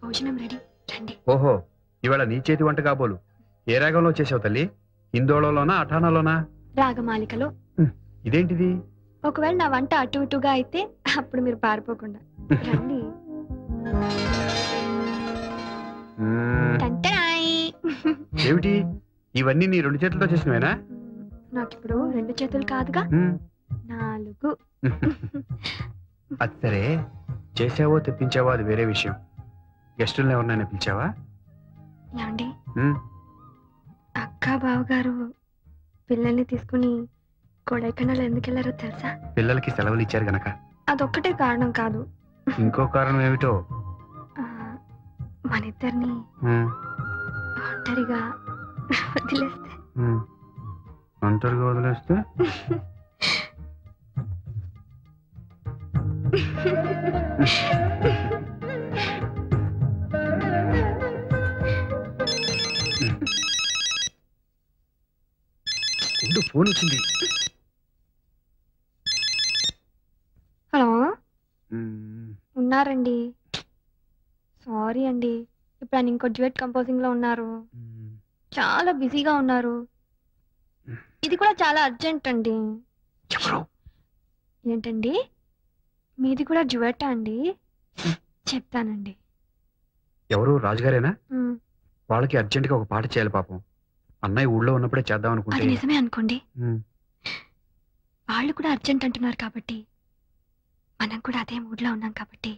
భోజనం రెడీ రండి. ఓహో, ఇవాళ నీ చేతి వంట కాబోలు. ఏ రాగంలో చేసావు తల్లి? ఇందోళలోనా అఠానాలోనా? రాగమాలికలో. ఇదేంటిది? ఒకవేళ నా వంట అటు ఇటుగా అయితే అప్పుడు మీరు పారిపోకుండా రండి. ఏమిటి ఇవన్నీ నీ 2 చేతులతో చేసినవేనా? నాకిప్పుడు 2 చేతులు కాదుగా, 4. అది సరే, చేసావో తెప్పించావో అది వేరే విషయం. గెస్టులను ఎవరినైనా పిలిచావా? ఏమండి, అక్క బావగారు పిల్లల్ని తీసుకుని కొడైకెనాల్ ఎందుకు వెళ్ళారో తెలుసా? పిల్లలకి సెలవులు ఇచ్చారు గనక. అదొక్కటే కారణం కాదు, ఇంకో కారణం ఏమిటో? మనిద్దరిని ఒంటరిగా వదిలేస్తే. ఒంటరిగా వదిలేస్తే? ఫోన్ వచ్చింది. హలో, ఉన్నారండి? సారీ అండి, ఇప్పుడు ఆయన ఇంకో డ్యూయట్ కంపోజింగ్ లో ఉన్నారు, చాలా బిజీగా ఉన్నారు. ఇది కూడా చాలా అర్జెంట్ అండి. ఏంటండి, మీది కూడా డ్యూయట్ అండి? చెప్తానండి. ఎవరు? రాజుగారేనా? వాళ్ళకి అర్జెంట్ గా ఒక పాట చేయాలి పాపం. అన్నయ్య ఊళ్ళో ఉన్నప్పుడే చేద్దాం అనుకుంటే. అది నిజమే అనుకోండి, వాళ్ళు కూడా అర్జెంట్ అంటున్నారు కాబట్టి మనం కూడా అదే మూడ్ లో ఉన్నాం కాబట్టి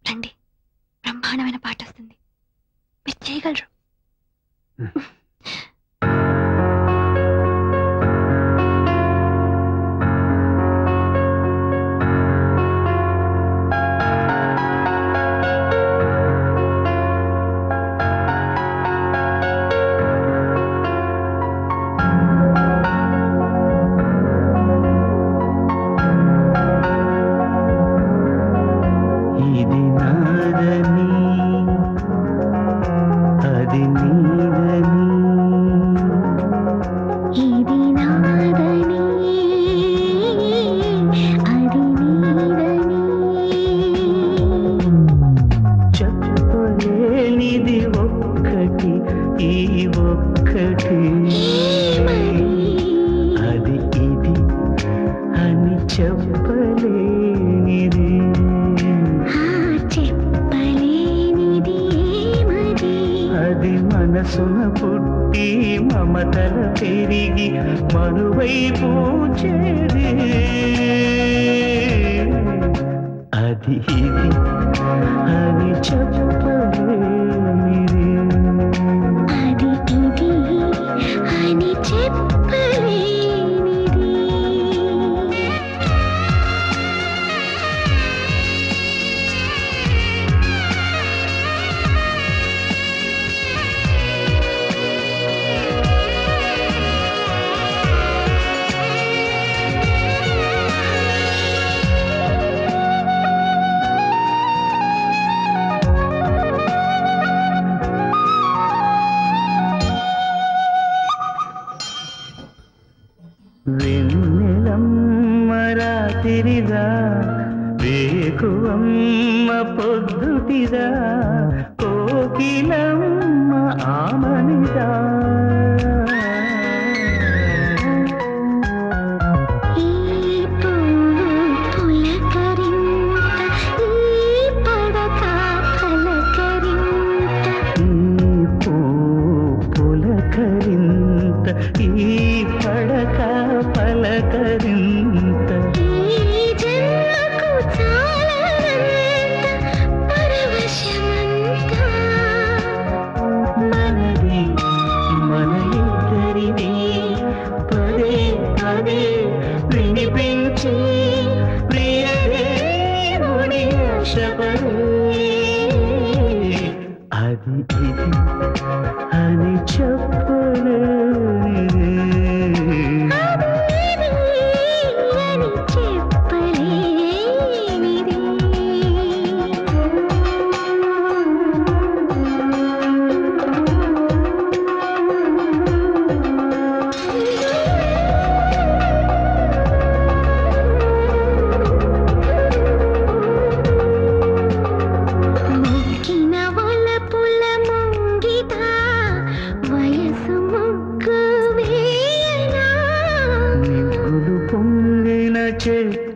రండి, బ్రహ్మాండమైన పాట వస్తుంది, మీరు చేయగలరు.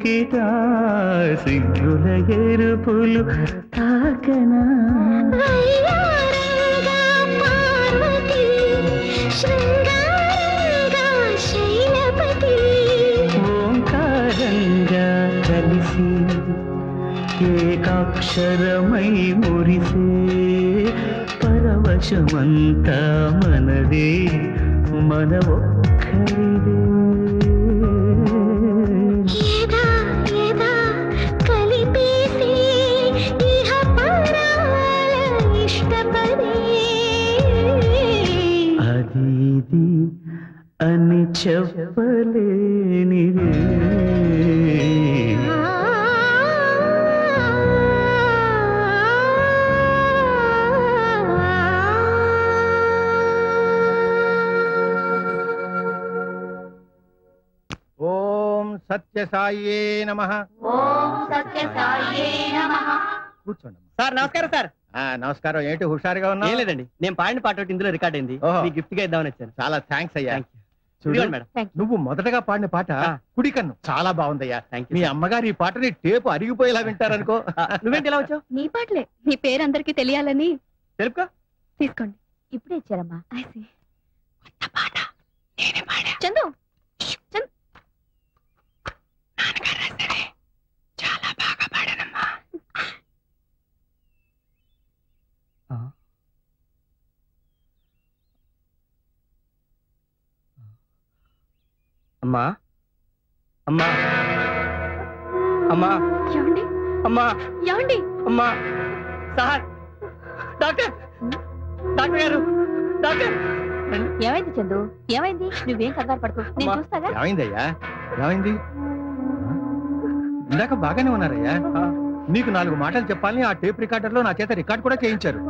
లిఖిత సిగ్గుల ఎరుపులు తాకనా ఓంకారంగా కలిసి ఏకాక్షరమై మురిసే పరవశమంతా మనదే మన ఒక్కరిదే అది ఇది అని చెప్పలేనిదే సత్యసాయే నమః. కూర్చోండి. సార్ నమస్కారం సార్. నమస్కారం. ఏంటి హుషారుగా ఉన్నావు? ఏం లేదండి, నేను పాడిన పాట ఒకటి ఇందులో రికార్డ్ అయింది. ఓహో. మీ గిఫ్ట్ గా ఇద్దామని వచ్చాను. చాలా థ్యాంక్స్ అయ్యా. చూడు, ఇదిగోండి మేడం. నువ్వు మొదటగా పాడిన పాట కుడి కన్ను చాలా బాగుందయ్యా. థ్యాంక్ యూ మీ సార్. అమ్మగారు ఈ పాటని టేపు అరిగిపోయేలా వింటారనుకో. నువ్వేంటి ఇలా వచ్చావు? నీ పాటలే, నీ పేరు అందరికి తెలియాలని. తెలుపుకో. తీసుకోండి. ఇప్పుడే ఇచ్చారమ్మా. కొత్త పాట నేనే పాడా. చందు నాన్నగారు రాశారే, చాలా బాగా పాడానమ్మా. అమ్మా అమ్మా అమ్మా ఏమండి అమ్మా ఏమండి? అమ్మా సార్, డాక్టర్ డాక్టర్ గారు, డాక్టర్. ఏమైంది చందు? ఏమైంది? నువ్వేం కంగారు పడుకో, నేను అమ్మా. చూస్తాగా. ఏమైందయ్యా? ఏమైంది? ఇందాక బాగానే ఉన్నారయ్యా. నీకు 4 మాటలు చెప్పాలని ఆ టేప్ రికార్డర్ లో నా చేత రికార్డ్ కూడా చేయించారు.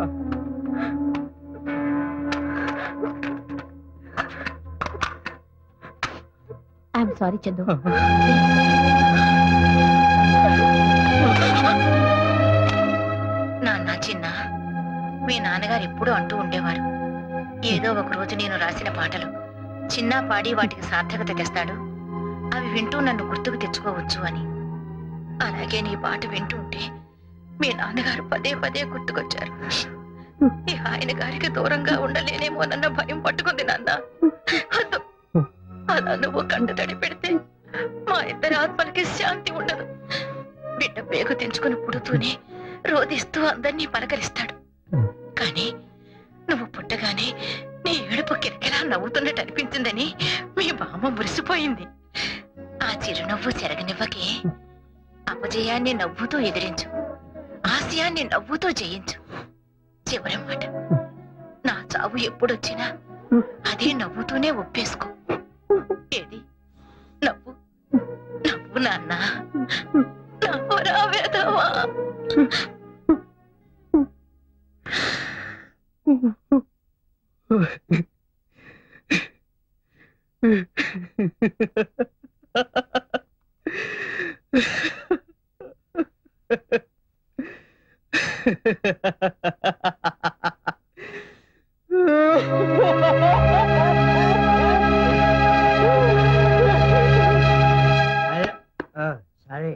I'm sorry Chandu. నాన్న చిన్న, మీ నాన్నగారు ఎప్పుడూ అంటూ ఉండేవారు, ఏదో ఒక రోజు నేను రాసిన పాటలు చిన్న పాడి వాటికి సార్థకత తెస్తాడు, అవి వింటూ నన్ను గుర్తుకు తెచ్చుకోవచ్చు అని. అలాగే నీ పాట వింటూ ఉంటే మీ నాన్నగారు పదే పదే గుర్తుకొచ్చారు. ఈ ఆయన గారికి దూరంగా ఉండలేనేమోనన్న భయం పట్టుకుంది నాన్న. వద్దు, అలా నువ్వు కంట తడి పెడితే మా ఇద్దరి ఆత్మలకి శాంతి ఉండదు. బిడ్డ పేగు తెంచుకుని పుడుతూనే రోదిస్తూ అందరినీ పలకరిస్తాడు. కానీ నువ్వు పుట్టగానే నీ ఏడుపు కిరకిలా నవ్వుతున్నట్టు అనిపించిందని మీ బామ్మ మురిసిపోయింది. ఆ చిరునవ్వు చెరగనివ్వకే. అపజయాన్ని నవ్వుతూ ఎదిరించు, ఆశయాన్ని నవ్వుతూ జయించు. చివరి మాట, నా చావు ఎప్పుడొచ్చినా అదే నవ్వుతూనే ఒప్పేసుకో. ఏది? నవ్వు నవ్వు నాన్న, నవ్వురా వేదవా. సరే,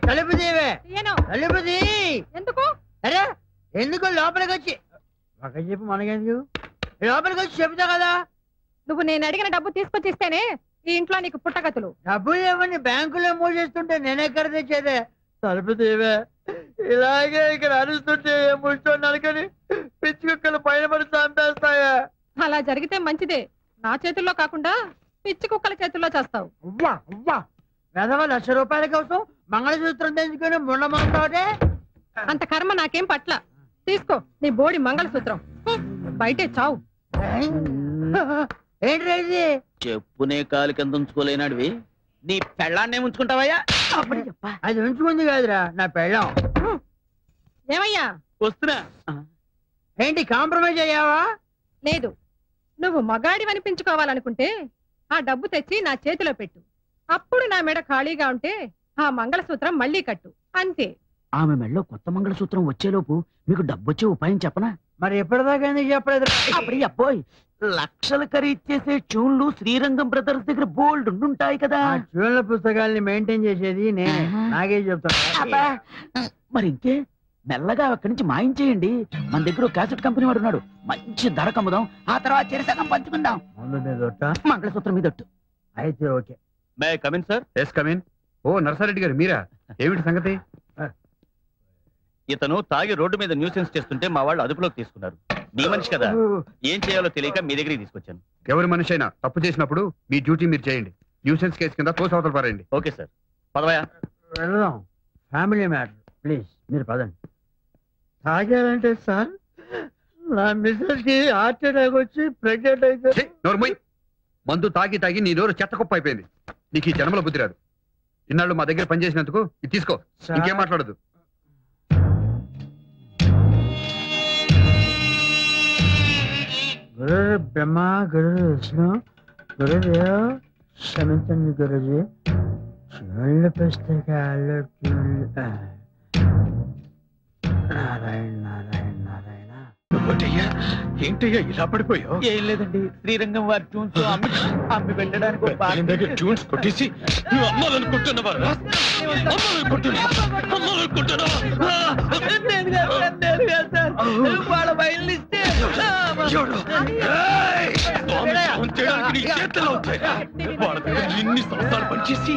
తలుపు తీవే. తలుపు తీ. ఎందుకు? అరే ఎందుకు? లోపలికి వచ్చి ఒక చెప్పు, మనకెందుకు? లోపలికి వచ్చి చెబుతా కదా. నువ్వు నేను అడిగిన డబ్బు తీసుకొచ్చిస్తేనే ఈ ఇంట్లో నీకు పుట్టగతులు. డబ్బులు ఏమని బ్యాంకులో మూసేస్తుంటే నేనెక్కడ తెచ్చేదే? తలుపు తీవే. ఇలాగే ఇక్కడ అరుస్తుంటే ముడుచున్నాను కానీ పిచ్చి కుక్కలు పైన పడి చంపేస్తాయా? అలా జరిగితే మంచిదే. నా చేతుల్లో కాకుండా పిచ్చి కుక్కల చేతుల్లో చేస్తావు. అవ్వా అవ్వా, వెధవ 1,00,000 రూపాయల కోసం మంగళసూత్రం తెంచుకొని ముండమంటాడే. అంత కర్మ నాకేం పట్ల. తీసుకో నీ బోడి మంగళసూత్రం, బయటే చావు. ఏంటి చెప్పునే కాలు కింద ఉంచుకోలేనాడివి నీ పెళ్ళాన్నే ఉంచుకుంటావయ్యా? అది ఉంచుకుంది కాదురా నా పెళ్ళం. ఏమయ్యా? వస్తున్నా. ఏంటి కాంప్రమైజ్ అయ్యావా? లేదు, నువ్వు మగాడి అనిపించుకోవాలనుకుంటే ఆ డబ్బు తెచ్చి నా చేతిలో పెట్టు. అప్పుడు నా మెడ ఖాళీగా ఉంటే ఆ మంగళసూత్రం మళ్ళీ కట్టు, అంతే. ఆమె మెళ్ళో కొత్త మంగళసూత్రం వచ్చేలోపు మీకు డబ్బొచ్చే ఉపాయం చెప్పనా? మరి ఎప్పటిదాకా ఎందుకు చెప్పలేదు? అప్పుడు అబ్బోయ్ లక్షలు ఖరీదు చేసే ట్యూన్లు శ్రీరంగం బ్రదర్స్ దగ్గర బోల్డ్ ఉండుంటాయి కదా. ఆ ట్యూన్ల పుస్తకాల్ని మెయింటైన్ చేసేది నేనే. నాకే చెప్తాను. మరి ఇంకే మెల్లగా అక్కడి నుంచి మాయించేయండి. మన దగ్గర క్యాసెట్ కంపెనీ వాడు ఉన్నాడు. మంచి ధర కమ్ముదాం, ఆ తర్వాత చెరిసగం పంచుకుందాం. ముందు మీద మంగళసూత్రం మీద ఒట్టు. అయితే okay. May come in sir. Yes come in. ఓ నరసారెడ్డి గారు మీరా? ఏమిటి సంగతి? ఇతను తాగి రోడ్డు మీద న్యూసెన్స్ చేస్తుంటే మా వాళ్ళు అదుపులోకి తీసుకున్నారు. మీ మనిషి కదా, ఏం చేయాలో తెలియక మీ దగ్గరికి తీసుకొచ్చాను. ఎవరి మనిషి అయినా తప్పు చేసినప్పుడు మీ డ్యూటీ మీరు చేయండి. న్యూసెన్స్ కేసు కింద తోసవతలు పారండి. Okay sir, పదవయా. వెళ్దాం. Family matter. ప్లీజ్ మీరు పదండి. తాగారంటే సార్ నా మిస్సెస్ కి హార్ట్ అటాక్ వచ్చి ప్రెగ్నెంట్ అయితే. నోర్మోయ్, మందు తాగి తాగి నీ నోరు చెత్త కుప్ప అయిపోయింది. నీకు ఈ జన్మలో బుద్ధి రాదు. ఇన్నాళ్ళు మా దగ్గర పనిచేసినందుకు ఇది తీసుకో. ఇంకేం మాట్లాడదు. గురు బ్రహ్మ, గురు విష్ణు, గురుదేవ్ క్షమించండి గురుజీ. చూళ్ళ పుస్తకాలు నారాయణ నారాయణ నారాయణ. ఏంటయ్యా ఇలా పడిపోయావు? ఏం లేదండి, శ్రీరంగం వారి ట్యూన్స్ అమ్మి పెట్టడానికి ట్యూన్స్ కొట్టేసి వాళ్ళ బయలుస్తే ఎన్ని సంవత్సరాలు పనిచేసి